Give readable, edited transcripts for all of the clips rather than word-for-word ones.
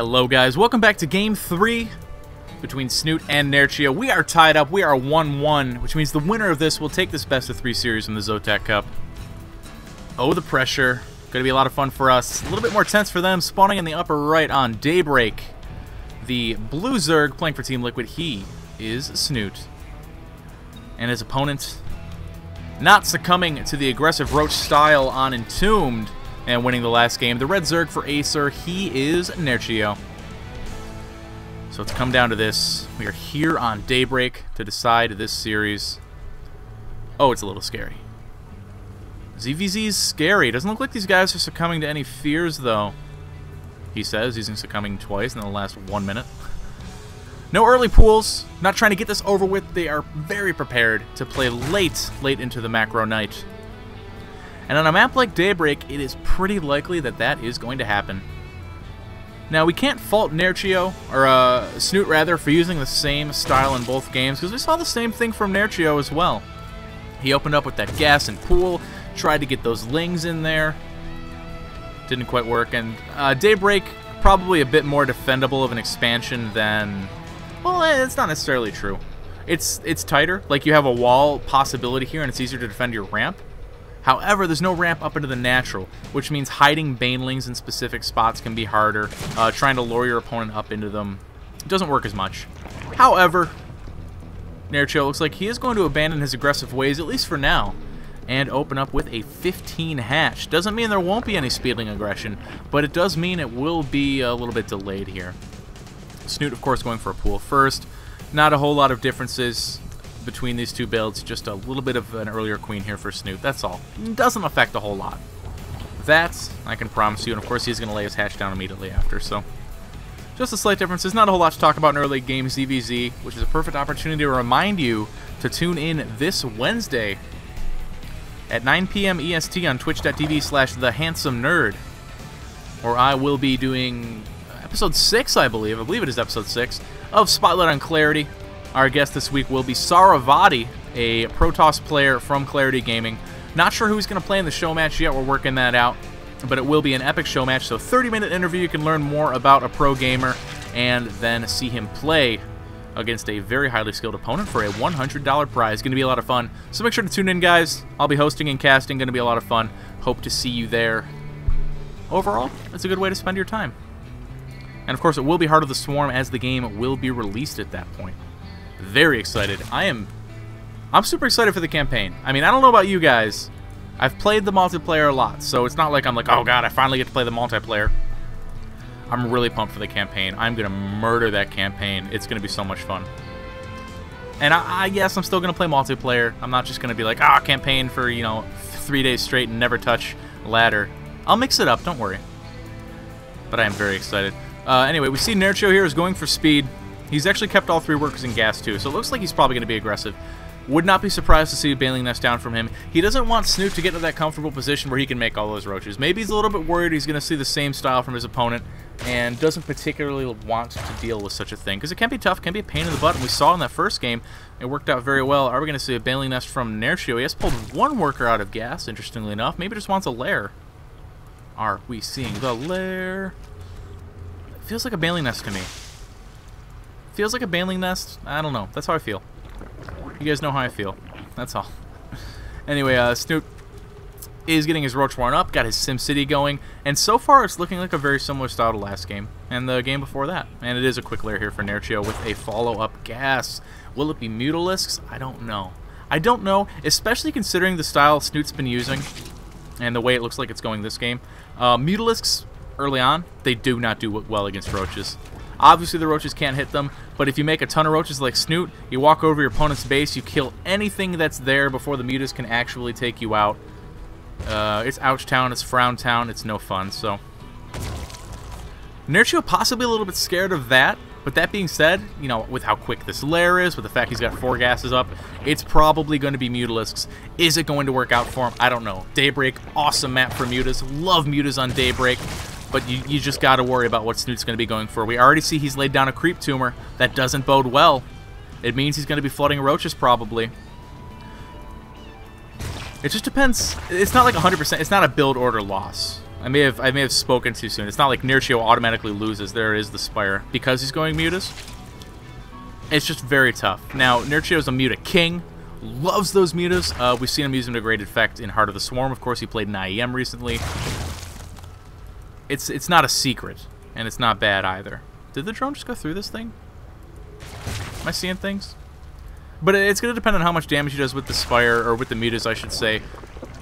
Hello guys, welcome back to Game 3 between Snute and Nerchio. We are tied up, we are 1-1, which means the winner of this will take this best of 3 series in the ZOTAC Cup. Oh, the pressure. Gonna be a lot of fun for us. A little bit more tense for them, spawning in the upper right on Daybreak. The blue Zerg playing for Team Liquid, he is Snute. And his opponent not succumbing to the aggressive Roach style on Entombed and winning the last game. The red Zerg for Acer, he is Nerchio. So it's come down to this. We are here on Daybreak to decide this series. Oh, it's a little scary. ZVZ is scary. Doesn't look like these guys are succumbing to any fears, though. He says he's succumbing twice in the last 1 minute. No early pools. Not trying to get this over with. They are very prepared to play late into the macro night. And on a map like Daybreak, it is pretty likely that that is going to happen. Now, we can't fault Nerchio, or Snute rather, for using the same style in both games, because we saw the same thing from Nerchio as well. He opened up with that gas and pool, tried to get those lings in there. Didn't quite work, and Daybreak, probably a bit more defendable of an expansion than... Well, it's not necessarily true. It's tighter, like you have a wall possibility here, and it's easier to defend your ramp. However, there's no ramp up into the natural, which means hiding banelings in specific spots can be harder. Trying to lure your opponent up into them doesn't work as much. However, Nerchio looks like he is going to abandon his aggressive ways, at least for now, and open up with a 15 hatch. Doesn't mean there won't be any speedling aggression, but it does mean it will be a little bit delayed here. Snute, of course, going for a pool first. Not a whole lot of differences between these two builds, just a little bit of an earlier queen here for Snute, that's all. Doesn't affect a whole lot. That, I can promise you, and of course he's going to lay his hatch down immediately after, so... Just a slight difference. There's not a whole lot to talk about in early game ZVZ, which is a perfect opportunity to remind you to tune in this Wednesday at 9 p.m. EST on twitch.tv/thehandsomernerd, where I will be doing episode 6, I believe it is episode 6, of Spotlight on Clarity. Our guest this week will be Saravati, a Protoss player from Clarity Gaming. Not sure who he's going to play in the show match yet, we're working that out, but it will be an epic show match, so 30-minute interview, you can learn more about a pro gamer, and then see him play against a very highly skilled opponent for a $100 prize. Going to be a lot of fun, so make sure to tune in, guys. I'll be hosting and casting, going to be a lot of fun. Hope to see you there. Overall, it's a good way to spend your time. And of course, it will be Heart of the Swarm, as the game will be released at that point. Very excited. I'm super excited for the campaign. I mean, I don't know about you guys. I've played the multiplayer a lot, so it's not like I'm like, oh god, I finally get to play the multiplayer. I'm really pumped for the campaign. I'm going to murder that campaign. It's going to be so much fun. And yes, I'm still going to play multiplayer. I'm not just going to be like, campaign for, 3 days straight and never touch ladder. I'll mix it up, don't worry. But I am very excited. Anyway, we see Nerchio here is going for speed. He's actually kept all 3 workers in gas, too, so it looks like he's probably going to be aggressive. Would not be surprised to see a Baneling Nest down from him. He doesn't want Snute to get to that comfortable position where he can make all those roaches. Maybe he's a little bit worried he's going to see the same style from his opponent and doesn't particularly want to deal with such a thing, because it can be tough, can be a pain in the butt, and we saw in that first game it worked out very well. Are we going to see a Baneling Nest from Nerchio? He has pulled 1 worker out of gas, interestingly enough. Maybe just wants a lair. Are we seeing the lair? It feels like a Baneling Nest to me. Feels like a Baneling Nest? I don't know. That's how I feel. You guys know how I feel. That's all. Anyway, Snute is getting his Roach Warren up, got his SimCity going, and so far it's looking like a very similar style to last game, and the game before that. And it is a quick lair here for Nerchio with a follow-up gas. Will it be Mutalisks? I don't know. I don't know, especially considering the style Snute's been using, and the way it looks like it's going this game. Mutalisks, early on, they do not do well against Roaches. Obviously, the Roaches can't hit them, but if you make a ton of Roaches like Snute, you walk over your opponent's base, you kill anything that's there before the Mutas can actually take you out. It's Ouch Town, it's Frown Town, it's no fun, so... Nerchio possibly a little bit scared of that, but that being said, with how quick this lair is, with the fact he's got 4 gases up, it's probably going to be Mutalisks. Is it going to work out for him? I don't know. Daybreak, awesome map for Mutas. Love Mutas on Daybreak. But you just got to worry about what Snute's going to be going for. We already see he's laid down a creep tumor. That doesn't bode well. It means he's going to be flooding roaches probably. It just depends. It's not like 100%. It's not a build order loss. I may have spoken too soon. It's not like Nerchio automatically loses. There is the Spire because he's going Mutas. It's just very tough. Now, Nerchio's a Muta king. Loves those Mutas. We've seen him use them to great effect in Heart of the Swarm. Of course, he played in IEM recently. It's not a secret, and it's not bad either. Did the drone just go through this thing? Am I seeing things? But it's going to depend on how much damage he does with the Spire, or with the Mutas, I should say.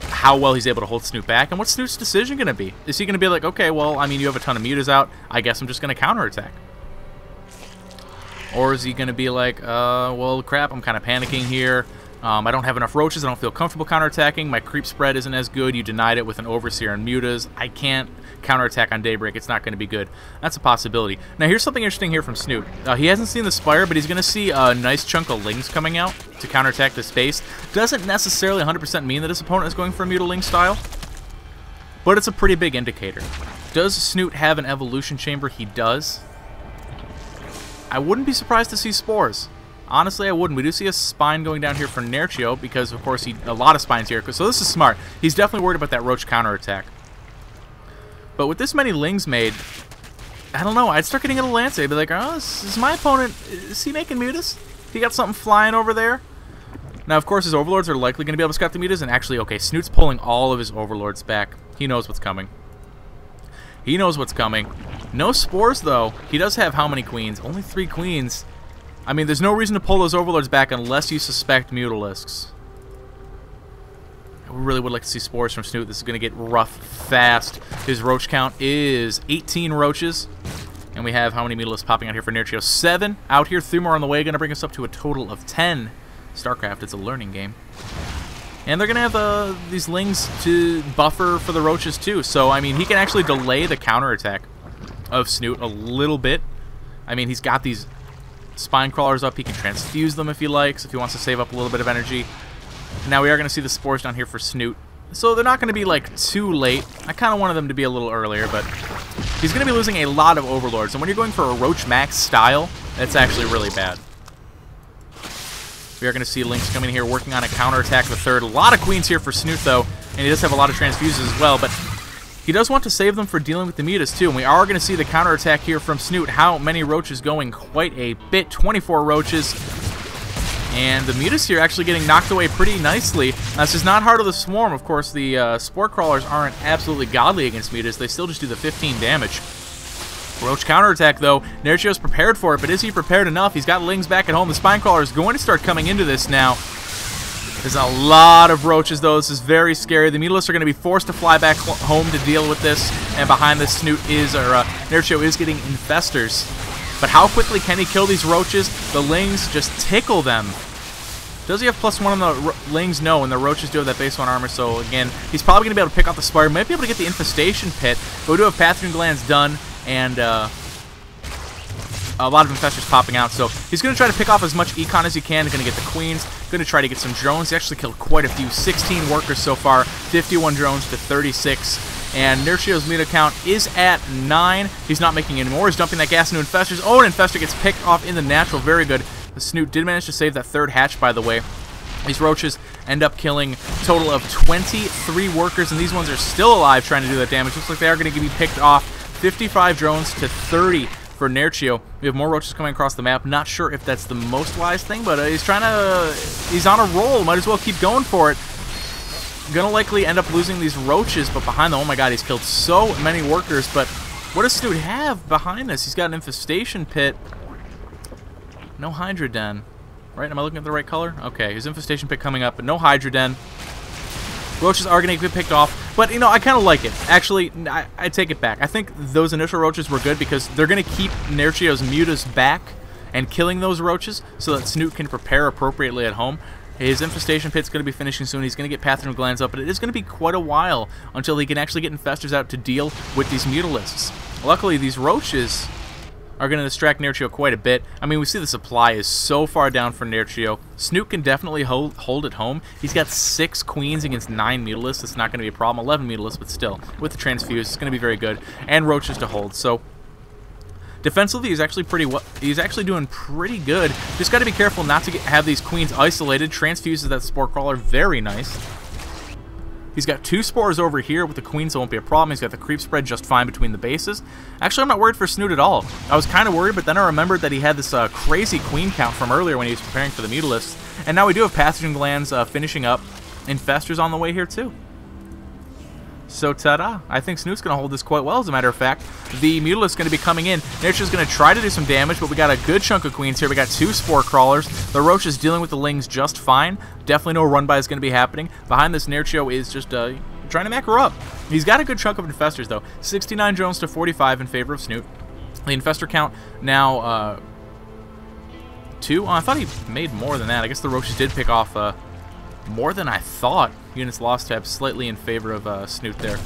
How well he's able to hold Snute back, and what's Snute's decision going to be? Is he going to be like, okay, well, I mean, you have a ton of Mutas out. I guess I'm just going to counterattack. Or is he going to be like, well, crap, I'm kind of panicking here. I don't have enough roaches. I don't feel comfortable counterattacking. My creep spread isn't as good. You denied it with an Overseer and Mutas. I can't counterattack on Daybreak. It's not going to be good. That's a possibility. Now, here's something interesting here from Snute. He hasn't seen the Spire, but he's going to see a nice chunk of Lings coming out to counterattack this base. Doesn't necessarily 100% mean that his opponent is going for a Muta-Ling style, but it's a pretty big indicator. Does Snute have an Evolution Chamber? He does. I wouldn't be surprised to see Spores. Honestly, I wouldn't. We do see a Spine going down here for Nerchio because, of course, a lot of Spines here. So this is smart. He's definitely worried about that Roach counterattack. But with this many Lings made, I don't know. I'd start getting a little antsy. I'd be like, oh, is my opponent, is he making Mutas? He got something flying over there? Now, of course, his Overlords are likely going to be able to scout the Mutas. And actually, okay, Snute's pulling all of his Overlords back. He knows what's coming. He knows what's coming. No Spores, though. He does have how many Queens? Only 3 Queens. I mean, there's no reason to pull those Overlords back unless you suspect Mutalisks. I really would like to see Spores from Snute. This is going to get rough fast. His Roach count is 18 Roaches. And we have how many Mutalisks popping out here for Nerchio? 7 out here. 3 more on the way. Going to bring us up to a total of 10. StarCraft, it's a learning game. And they're going to have these Lings to buffer for the Roaches, too. So, I mean, he can actually delay the counterattack of Snute a little bit. I mean, he's got these Spine Crawlers up. He can transfuse them if he likes, if he wants to save up a little bit of energy. Now we are going to see the Spores down here for Snute. So they're not going to be, like, too late. I kind of wanted them to be a little earlier, but he's going to be losing a lot of Overlords. And when you're going for a Roach Max style, that's actually really bad. We are going to see Lynx coming in here working on a counterattack the third. A lot of Queens here for Snute, though, and he does have a lot of transfuses as well, but he does want to save them for dealing with the Mutas, too. And we are going to see the counterattack here from Snute. How many Roaches going? Quite a bit. 24 Roaches. And the Mutas here actually getting knocked away pretty nicely. This is not Heart of the Swarm. Of course, the Spore Crawlers aren't absolutely godly against Mutas. They still just do the 15 damage. Roach counterattack, though. Nerchio's prepared for it, but is he prepared enough? He's got Lings back at home. The Spine Crawler is going to start coming into this now. There's a lot of Roaches, though. This is very scary. The Mutalisks are going to be forced to fly back home to deal with this. And behind this, Snute is, or Nerchio is getting Infestors. But how quickly can he kill these Roaches? The Lings just tickle them. Does he have +1 on the Lings? No, and the Roaches do have that base 1 armor. So, again, he's probably going to be able to pick off the Spire. Might be able to get the Infestation Pit. But we do have Pathogen Glands done. And a lot of Infestors popping out, so he's going to try to pick off as much Econ as he can. He's going to get the Queens, going to try to get some drones. He actually killed quite a few, 16 workers so far, 51 drones to 36. And Nerchio's Muta count is at 9. He's not making any more. He's dumping that gas into Infestors. Oh, an Infestor gets picked off in the natural. Very good. The Snute did manage to save that third hatch, by the way. These Roaches end up killing a total of 23 workers, and these ones are still alive trying to do that damage. Looks like they are going to be picked off. 55 drones to 30 for Nerchio. We have more Roaches coming across the map. Not sure if that's the most wise thing, but he's on a roll. Might as well keep going for it. Gonna likely end up losing these Roaches, but behind them, oh my god, he's killed so many workers. But what does Snute have behind this? He's got an Infestation Pit. No Hydra Den. Right? Am I looking at the right color? Okay, his Infestation Pit coming up, but no Hydra Den. Roaches are going to get picked off, but, you know, I kind of like it. Actually, I take it back. I think those initial Roaches were good because they're going to keep Nerchio's Mutas back and killing those Roaches so that Snute can prepare appropriately at home. His Infestation Pit's going to be finishing soon. He's going to get Pathogen Glands up, but it is going to be quite a while until he can actually get Infestors out to deal with these Mutalisks. Luckily, these Roaches are going to distract Nerchio quite a bit. I mean, we see the supply is so far down for Nerchio. Snute can definitely hold it home. He's got 6 Queens against 9 Mutalisks. It's not going to be a problem. 11 Mutalisks, but still, with the Transfuse, it's going to be very good. And Roaches to hold. So, defensively, he's actually doing pretty good. Just got to be careful not to have these Queens isolated. Transfuses that Spore Crawler, very nice. He's got 2 spores over here with the queen, so it won't be a problem. He's got the creep spread just fine between the bases. Actually, I'm not worried for Snute at all. I was kind of worried, but then I remembered that he had this crazy queen count from earlier when he was preparing for the Mutalisks. And now we do have Passaging Glands finishing up. Infestors on the way here, too. So, ta-da. I think Snute's going to hold this quite well, as a matter of fact. The Mutalisk's going to be coming in. Nerchio's going to try to do some damage, but we got a good chunk of queens here. We got 2 Spore Crawlers. The Roach is dealing with the Lings just fine. Definitely no run-by is going to be happening. Behind this, Nerchio is just trying to macro up. He's got a good chunk of Infestors, though. 69 drones to 45 in favor of Snute. The Infestor count now 2. Oh, I thought he made more than that. I guess the Roaches did pick off more than I thought. Units lost tab slightly in favor of Snute there.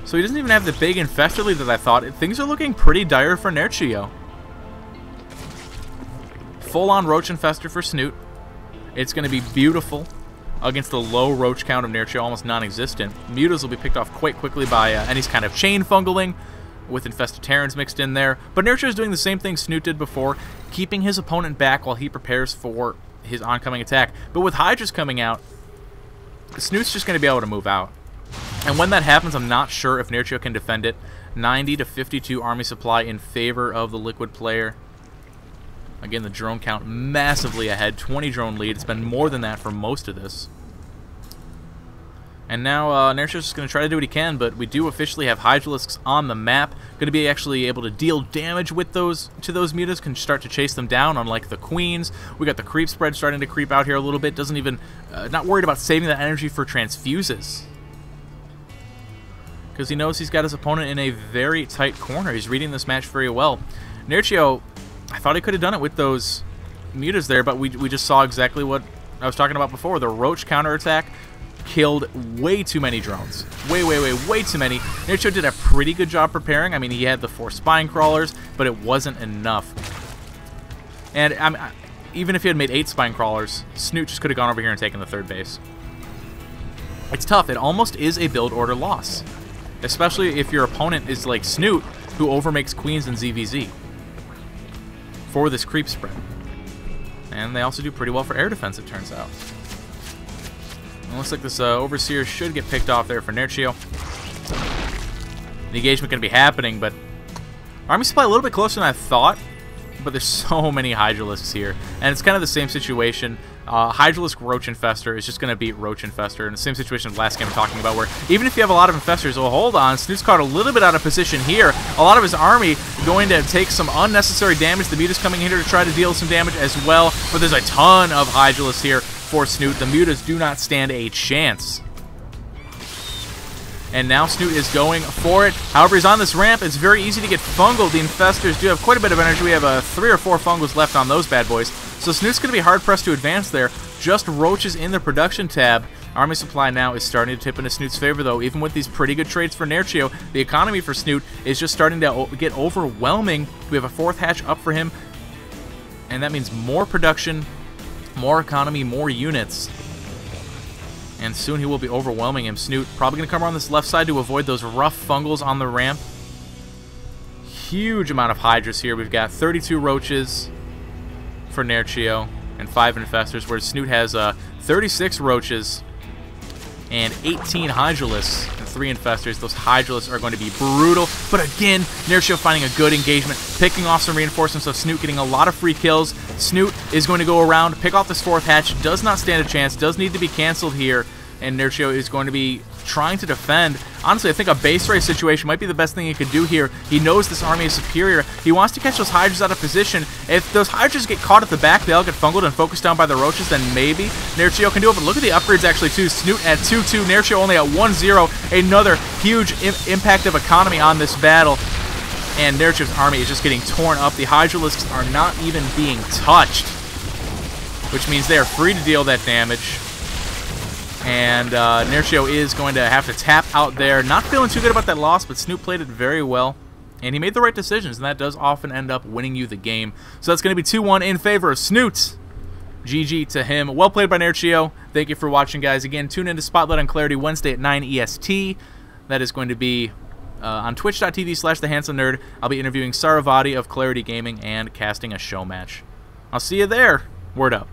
So he doesn't even have the big Infestor lead that I thought. Things are looking pretty dire for Nerchio. Full-on Roach Infestor for Snute. It's going to be beautiful against the low Roach count of Nerchio, almost non-existent. Mutas will be picked off quite quickly by any kind of chain fungling, with Infested Terrans mixed in there. But Nerchio is doing the same thing Snute did before, keeping his opponent back while he prepares for his oncoming attack. But with Hydras coming out, Snute's just going to be able to move out. And when that happens, I'm not sure if Nerchio can defend it. 90 to 52 army supply in favor of the Liquid player. Again, the drone count massively ahead. 20 drone lead. It's been more than that for most of this. And now Nerchio's just going to try to do what he can, but we do officially have Hydralisks on the map. Going to be actually able to deal damage with those mutas, can start to chase them down, unlike the queens. We got the creep spread starting to creep out here a little bit. Doesn't even, not worried about saving that energy for transfuses, because he knows he's got his opponent in a very tight corner. He's reading this match very well. Nerchio, I thought he could have done it with those mutas there, but we just saw exactly what I was talking about before. The Roach counterattack killed way too many drones. Way too many. Nerchio did a pretty good job preparing. I mean, he had the 4 spine crawlers, but it wasn't enough. And even if he had made 8 spine crawlers, Snute just could have gone over here and taken the 3rd base. It's tough. It almost is a build order loss, especially if your opponent is like Snute, who overmakes queens in ZVZ for this creep spread. And they also do pretty well for air defense, it turns out. It looks like this Overseer should get picked off there for Nerchio. The engagement going to be happening, but army supply a little bit closer than I thought, but there's so many Hydralisks here. And it's kind of the same situation. Hydralisk Roach Infestor is just going to beat Roach Infestor in the same situation as last game I'm talking about, where even if you have a lot of Infestors, well, hold on, Snute's caught a little bit out of position here. A lot of his army going to take some unnecessary damage. The Muta's coming in here to try to deal some damage as well, but there's a ton of Hydralisks here for Snute. The Mutas do not stand a chance. And now Snute is going for it. However, he's on this ramp. It's very easy to get fungled. The Infestors do have quite a bit of energy. We have 3 or 4 fungals left on those bad boys. So Snute's going to be hard-pressed to advance there. Just Roaches in the production tab. Army supply now is starting to tip into Snute's favor, though. Even with these pretty good trades for Nerchio, the economy for Snute is just starting to get overwhelming. We have a 4th hatch up for him, and that means more production, more economy, more units. And soon he will be overwhelming him. Snute probably going to come around this left side to avoid those rough fungals on the ramp. Huge amount of Hydras here. We've got 32 Roaches for Nerchio and 5 Infestors, whereas Snute has 36 Roaches and 18 Hydralisks and 3 Infestors. Those Hydralisks are going to be brutal. But again, Nerchio finding a good engagement, picking off some reinforcements, so Snute getting a lot of free kills. Snute is going to go around, pick off this 4th hatch, does not stand a chance, does need to be canceled here, and Nerchio is going to be trying to defend. Honestly, I think a base race situation might be the best thing he could do here. He knows this army is superior. He wants to catch those Hydras out of position. If those Hydras get caught at the back, they all get fungled and focused down by the Roaches, then maybe Nerchio can do it. But look at the upgrades actually too. Snute at 2-2, Nerchio only at 1-0. Another huge impact of economy on this battle. And Nerchio's army is just getting torn up. The Hydralisks are not even being touched, which means they are free to deal that damage. And Nerchio is going to have to tap out there. Not feeling too good about that loss, but Snute played it very well. And he made the right decisions, and that does often end up winning you the game. So that's going to be 2-1 in favor of Snute. GG to him. Well played by Nerchio. Thank you for watching, guys. Again, tune into Spotlight on Clarity Wednesday at 9 EST. That is going to be on twitch.tv/thehandsome_nerd. I'll be interviewing Saravati of Clarity Gaming and casting a show match. I'll see you there. Word up.